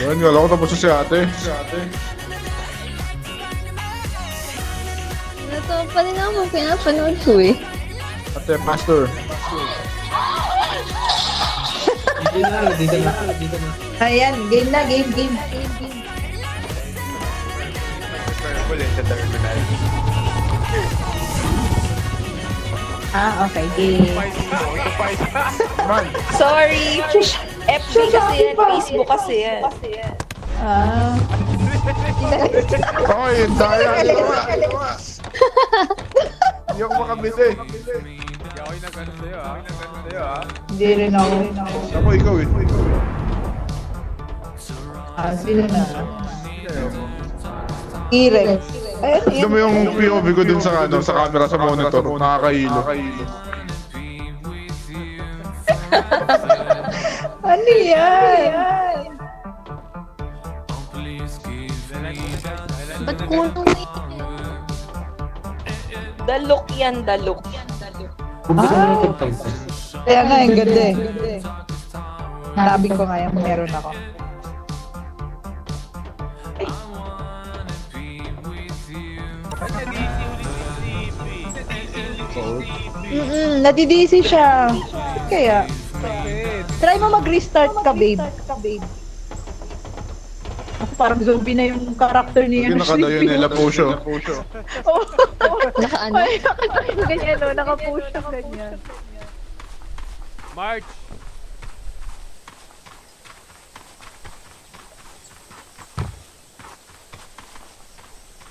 Yan, wala ko tapos na si ate. Ito pa rin ako pinapanood ko eh. Ate, master. Ayan, game na, game. Ah, okay, game. Man, Sorry. FB kasi yan. Facebook kasi yan. Ah, okay, yung daya. Hindi ako makabili. Hindi ako yung nag-ano sa'yo ha. hindi rin ako. Ako, ikaw eh. Ah, sino na? T-Rex. Ayun, Tignan mo yung POV ko dun sa, sa camera, sa monitor. Nakakahilo. Ano yan? Ba't kulong eh? The look yan, the look. Kaya nga, yung ganda eh. Sabi ko nga yung meron ako. Nadidisi siya. Kaya, try mo mag-restart ka, babe. Ako parang zombie na yung character niya. Yung nakadayo nila po siya. Naka-ano? Ay, nakatayo ganyan, no? Nakapush siya ganyan. March!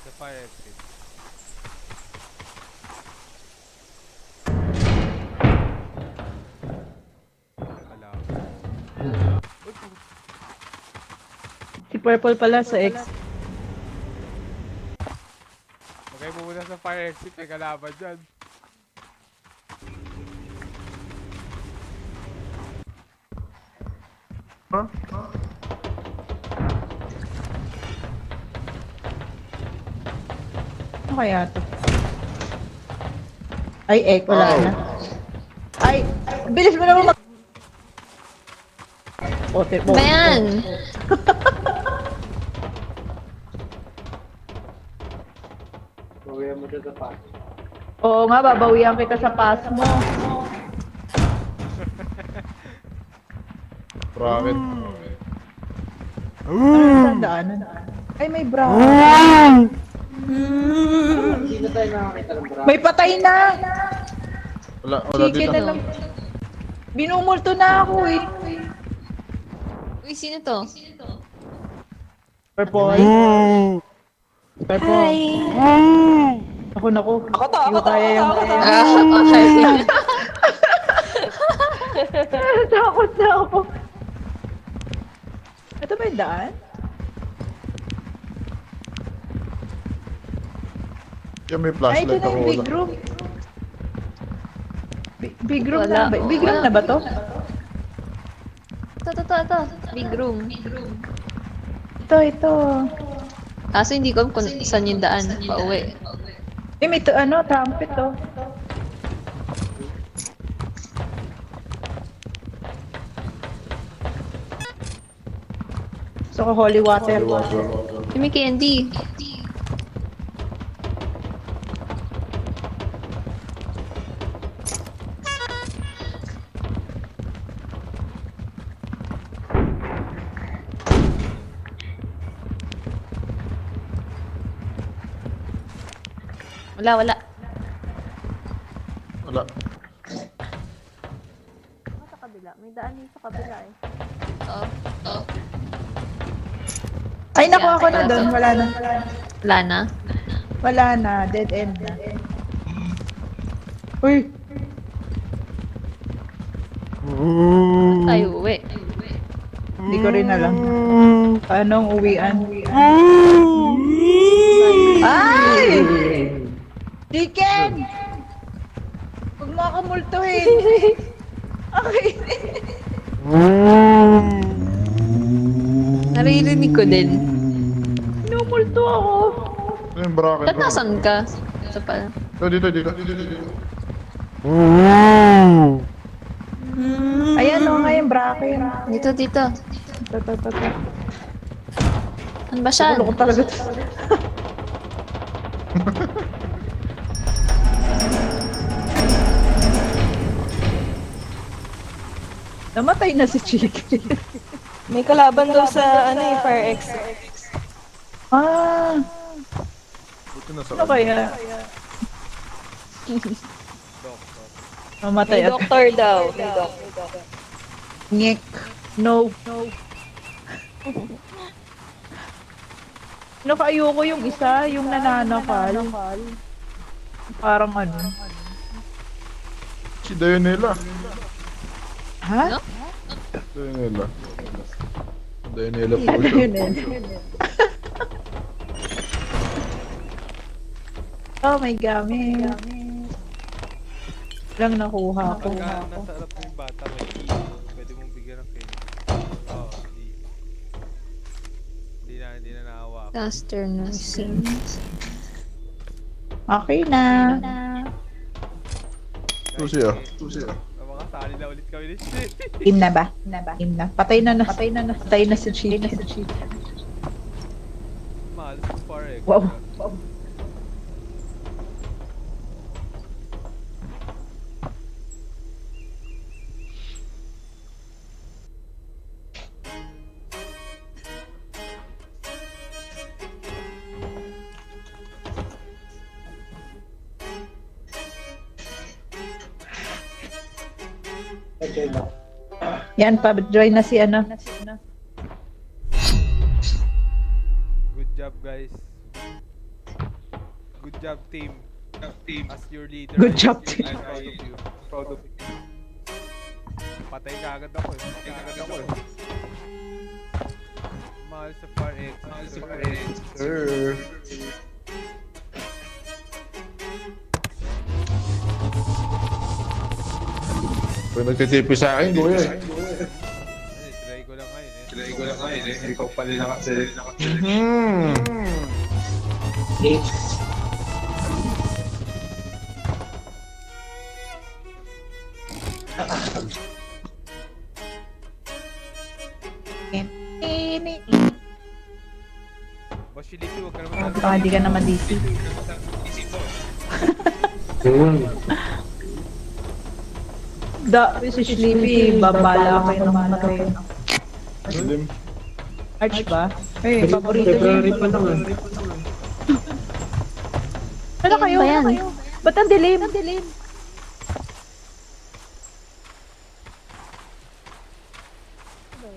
Sa fire exit. Kalaban. Si Purple pala sa X. Magay mo muna sa fire exit, may kalaban dyan. Ano kaya to? Ay, X, wala Oh. na. Ay, bilis mo naman mag... Ote mo. Ba yan? Oo nga, babawian kita sa pass mo. Bakit? Ano ang daanan? Ay, may bra. May patay na. Wala Chicken dito. na lang. Binumulto na ako eh. Uy, sino to? Purple. Purple. Ako. Ako to. Ah, okay. Takot na ako. Ito ba yung daan? Yan, may Ay, ito flashlight na ako. yung big room. Big room Wala. na ba? Big room na ba to? Ito. Big room. Ito. Kaso hindi ko alam kung saan yung daan. Pauwi. Eh, may to, ano, trumpet to. Gusto ko holy water. May candy. Wala. Wala. Sa kabila. May daan dito sa kabila eh. Oo. Ay, nakuha ko na doon. Wala na. Wala na. Wala na. Dead end na. Uy! Tayo uwi. Hindi ko rin alam. Paano ang uwian? Ay! Chicken! Huwag mo ako multuhin. Okay. Naririnig ko din. Minumulto ako. Ano yung bracket Ba't ko? nasan ka? Sa pala. Dito. Ayan o nga yung bracket. Dito. Ito. Ano ba siya? Loko talaga. Namatay na si Chiki. May kalaban daw sa, ano eh, Fire Exit. Ah, Buti na sa ano kaya? Doktor. Namatay May agad. doctor daw. May doctor. Ngek. No. No, ayoko yung isa, yung nananakal. Parang ano. Si Dionela. Ha? Dionela. Dionela po Ano siya. yun eh? Oh, may gamit. Lang nakuha ko. Pagka nasa harap mo yung bata, may key. Pwede mong bigyan ng key. Oo, hindi. Hindi na naawa. Caster nursing. Okay na. Susi ah. Makasali na ulit kami ni Shit. Team na ba? Team na. Patay na. Patay na si Chiki. Mahal sa Far Exit. Wow. Yan pa, join na si ano. Good job, guys. Good job, team. As your leader. Good job, team. I'm proud of you. Patay ka agad ako eh. Mahal sa Far Exit. Sir. Pag nagtitipi sa akin, kuya eh. Try ko lang ngayon eh. Ikaw pala nakasali. Hmm. Boss Shilipi, huwag ka naman Baka hindi ka naman DC. Si Sleepy, babala kayo ng matay. Slim. Arch ba? Eh, paborito niya. pa lang ah. Ano kayo? Ba yan? Ba't ang dilim? Oh,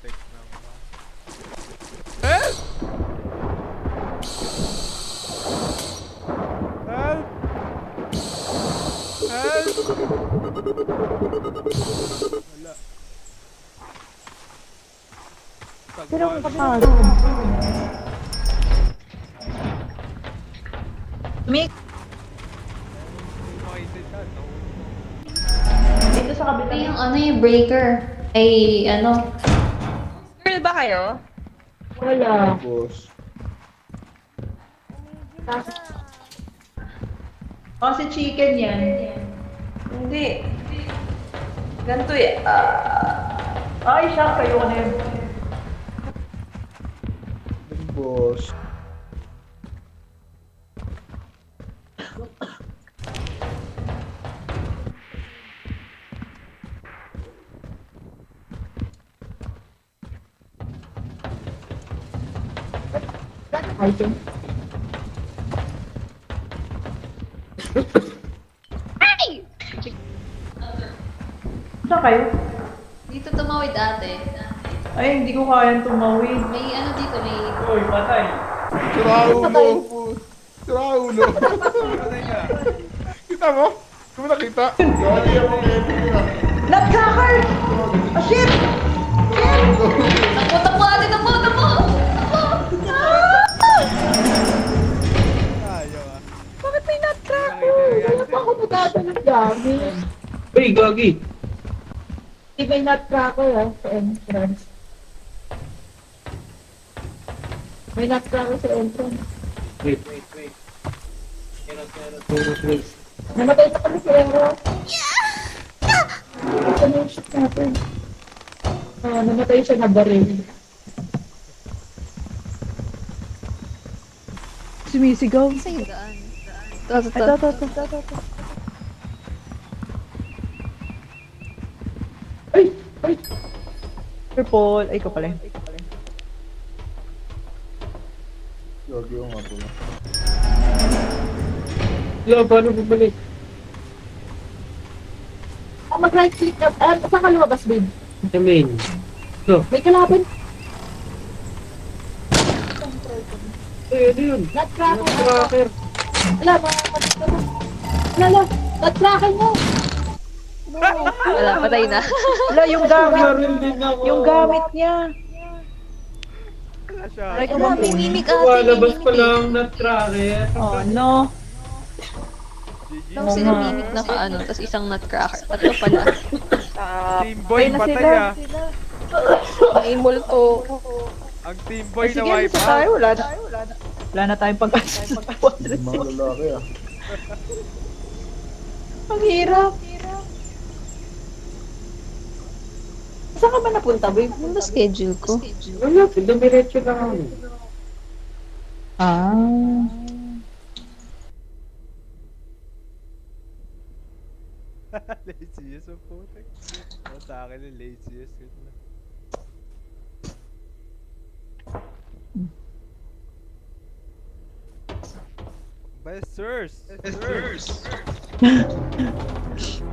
text naman. Help! Wala. Pero Tagpuan. kapag... Mick, Makaitin ka, no? dito sa kabila. Yung ano yung breaker. Ay, ano. Girl ba kayo? Wala. Boss. Oh, si Chicken yan. Hindi. Ganito eh. Ay, siya, kayo na yun. Boss. Saan kayo? Dito tumawid ate. Ay, hindi ko kayang tumawid. May ano dito, may... Uy, patay. Sira ulo. Sira ulo. Kita mo? Hindi mo nakita? Gagi ako ngayon. Nutcracker! Oh, shit! Takbo ate, takbo! Ayaw ah. Bakit may nutcracker? Wala pa ako nagdadala gamit. Uy, Gagi. Hindi may nutcracker sa entrance. May nutcracker sa entrance. Wait. Wait. Namatay sa kami si Ero. Ito na yung shit natin. Namatay siya na baril. sumisigaw. Sa yung daan. Ito. Purple. Ay, ko pala. Gagi yung nga pala. Hello, paano bumalik? Mag-right click na. Saan ka lumabas, babe? Sa main. May kalaban. Ano yun? Nut-cracker. Tracker. Wala, mga Wala, nut-cracker mo. Wala, patay na. Wala, yung gamit. Meron din ako. Yung gamit niya. Wala siya. Try ko Wala, bang may kunin? mimik ate. Lumalabas May pa mimik lang na tracker. Oh, no. GG. Lang sila mimik na kaano, tapos isang nutcracker. Tatlo pala. Team Boy, Patay na patay sila. ah. May multo. Ang Team Boy Ay, na sige, wipe isa tayo. out. Wala na. Wala na tayong pag-asa. Mga lalaki ah. Ang hirap. Saan ka ba napunta, babe? Ano ba schedule ko? Wala, dumiretso lang ako. Ah. Laziest ang putik. O sa akin yung laziest. Yun na. Besters!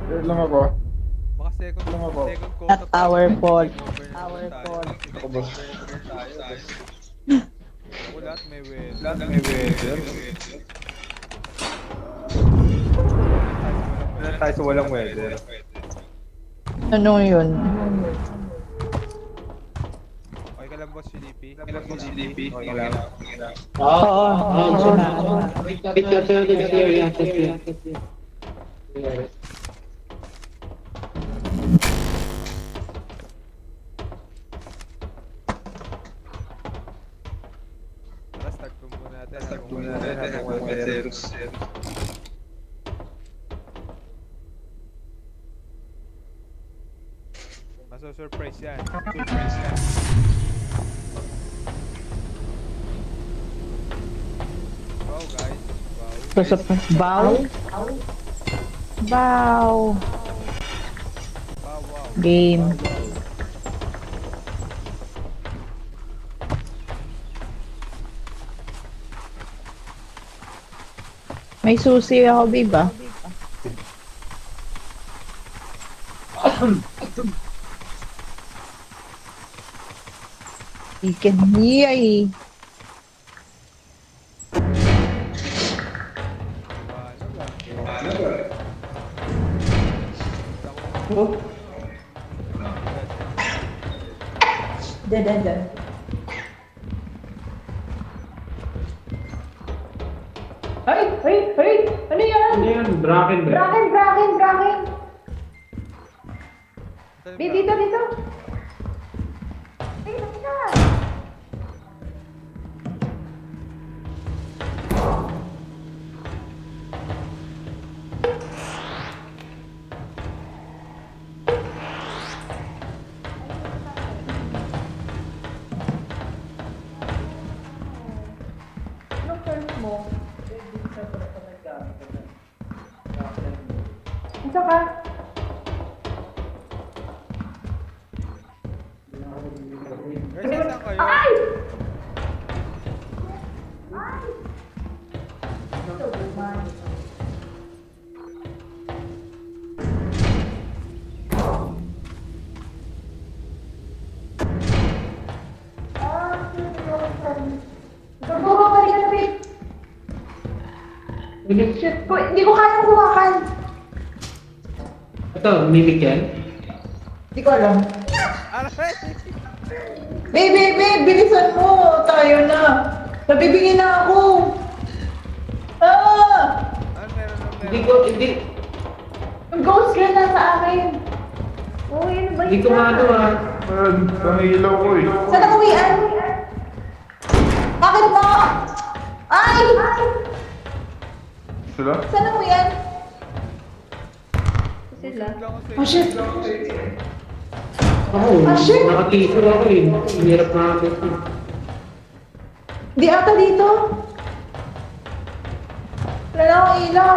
Wait lang ako. Baka second ako. quota Not pa. our fault. Over na Our tayo. fault. Ako ba? Ako lahat may weather. Wala tayo sa walang weather. Ano yun? Okay ka lang boss, Filipe? Okay lang. Oo. Medyo na. Wait, kasi Tara, start ko muna natin. Habang 1-0. Maso-surprise yan. Wow guys. Wow. Bow? Bow. Wow. Game. May susi ako, babe, ah. Ikan niya eh. Dead. Hey! Ano yan? Ano yan? Bracken ba? Bracken. Dito. Ay, dito. Anong terms mo? Isa ka? Guys, saan kayo? Ay! Siguro ka rin na, babe. Shit ko, hindi ko kayang huwakan. Ito, mimik yan? Hindi ko alam. Aray! Babe, bilisan mo. Tayo na. Nabibigyan na ako. Ah! Ano meron? Hindi. Yung ghost girl na sa akin. Uy, ano ba Hindi ko maano ah. Nangilaw ko eh. Saan ako uwian? Bakit ba? Ay! Sila? Saan ako uwian? Sila. Oh shit! Ako, Ah, shit! nakatito ako eh. Hirap na ako. Di ata dito. Wala na akong ilaw.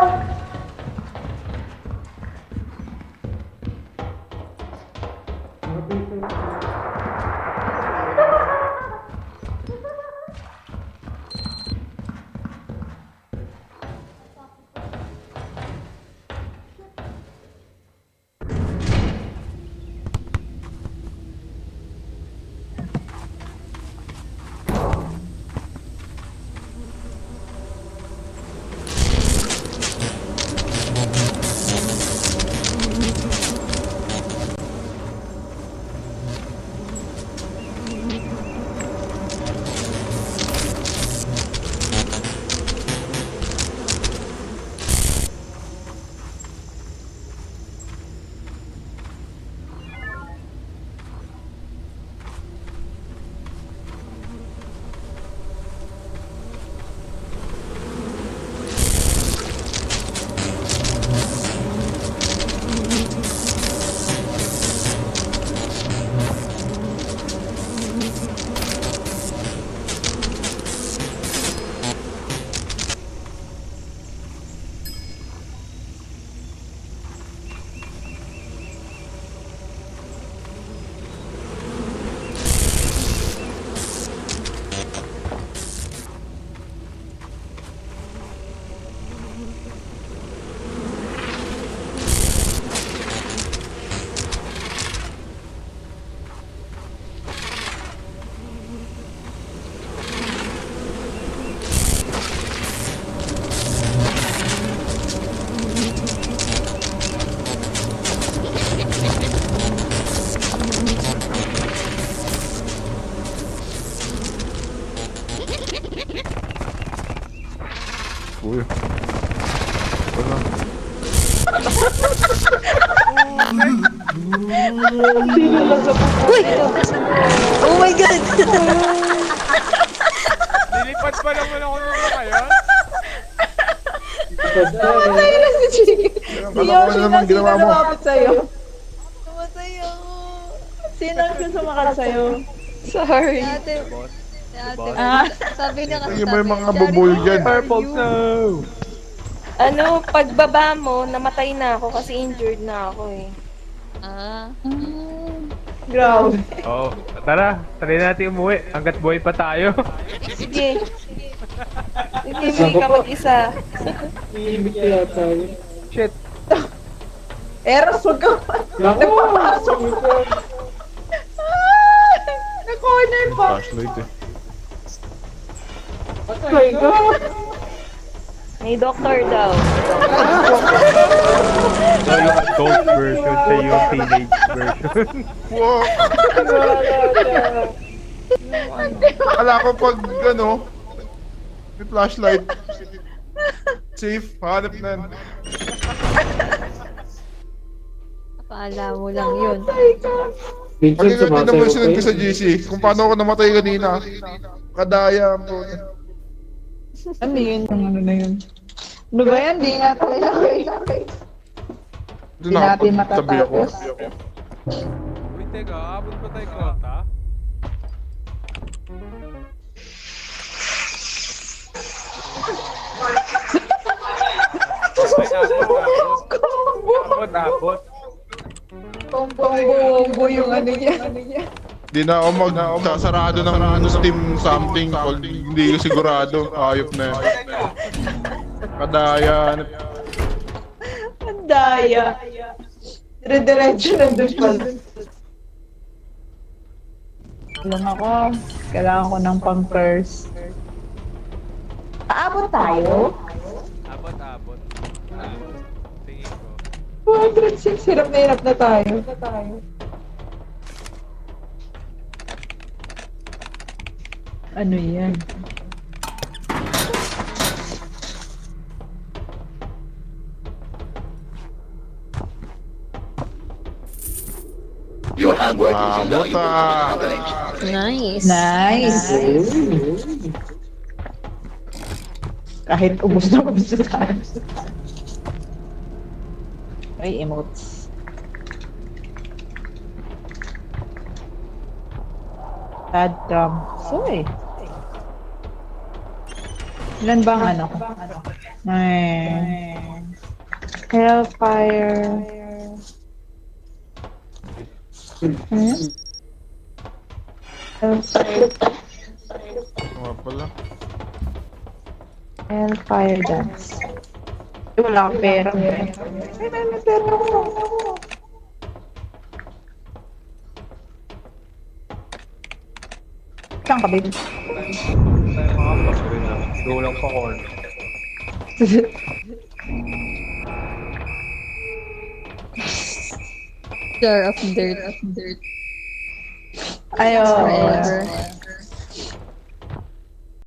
Uy. Wala. Oh my God! Nilipad pa naman ako nung kayo. Namatay na si Chiki. Si Yoshi na sino ginawa mo? lumapit sa'yo? Namatay ako. Sino ang sumakat sa'yo? Sorry. Ate, Boss. ate, Ah. sabi niya kasi Sige, may mga bubul dyan. Purple snow! Ano, pagbaba mo, namatay na ako kasi injured na ako eh. Ah. Grabe. Oh, tara. Try natin umuwi. Hanggat buhay pa tayo. Sige. Sige, may ka mag-isa. Iibig kaya tayo. Shit. Eros, huwag ka pa. Nagpapasok. Na-corner pa. Flashlight eh. Oh my God! May doctor daw. So yung adult version sa yung teenage version. Wow! Akala ko pag ano, may flashlight. Safe, hanap na. Akala mo lang yun. Vincent, Pag hindi naman sumasayaw sunod ko sa kayo. GC, kung paano ako namatay kanina. Kadaya po. Ano yun? Yung ano na yun? Ano ba yan? Di nga talaga Doon Di natin nakapagtabi ako. matatapos. Uy, teka. Abot pa tayo krota? Abot. Combo yung ano niya. Di na ako magsasarado ng Steam something called hindi ko sigurado. Ayop na yan. Kadaya. Ang daya. Dire-diretso na doon pa. Alam ako, kailangan ko ng pang-curse. Aabot tayo? Abot. Tingin ko. 206, hirap na tayo. Ano yan? Buta. Nice. Nice. Kahit ubos na tayo. Ay, emotes. Sad drum. So eh. Ilan bang ano? Hellfire. Hellfire. Nga pala. Hellfire dance. Wala akong pera. May pera ako. Saan ka, babe? Dulang pa ko. Jar of dirt. Ayaw. Forever.